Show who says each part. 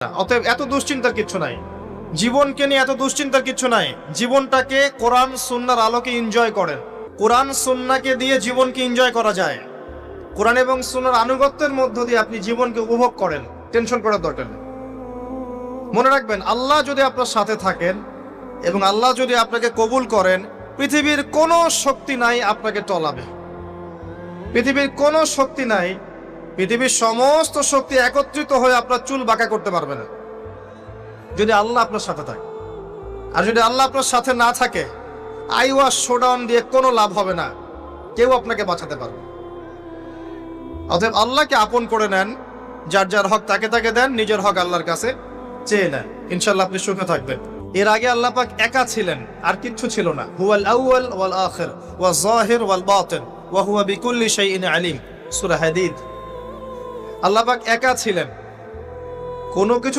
Speaker 1: অতএব এত দুশ্চিন্তার কিছু নাই, জীবনকে নিয়ে এত দুশ্চিন্তার কিছু নাই। জীবনটাকে কোরআন সুন্নাহর আলোকে এনজয় করেন। কোরআন সুন্নাহকে দিয়ে জীবনকে এনজয় করা যায়। কোরআন এবং সুন্নাহর আনুগত্যের মধ্য দিয়ে আপনি জীবনকে উপভোগ করেন, টেনশন করার দরকার নেই। মনে রাখবেন, আল্লাহ যদি আপনার সাথে থাকেন এবং আল্লাহ যদি আপনাকে কবুল করেন, পৃথিবীর কোনো শক্তি নাই আপনাকে টলাবে। পৃথিবীর কোনো শক্তি নাই, পৃথিবীর সমস্ত শক্তি একত্রিত হয়ে আপনার চুল বাঁকা করতে পারবে না, যদি আল্লাহ আপনার সাথে থাকে। আর যদি আল্লাহ আপনার সাথে না থাকে, আইওয়াস শোডাউন দিয়ে কোনো লাভ হবে না, কেউ আপনাকে বাঁচাতে পারবে। অতএব আল্লাহকে আপন করে নেন, যার যার হক তাকে তাকে দেন, নিজের হক আল্লাহর কাছে চেয়ে নেন, ইনশাআল্লাহ আপনি সুখে থাকবেন। এর আগে আল্লাহ পাক একা ছিলেন, আর কিচ্ছু ছিল না। হুয়াল আউয়াল ওয়াল আখির ওয়াল যাহির ওয়াল বাতিন ওয়া হুয়া বিকুল্লি শাইইন আলিম, সূরা হাদীদ। আল্লাহ পাক একা ছিলেন, কোনো কিছু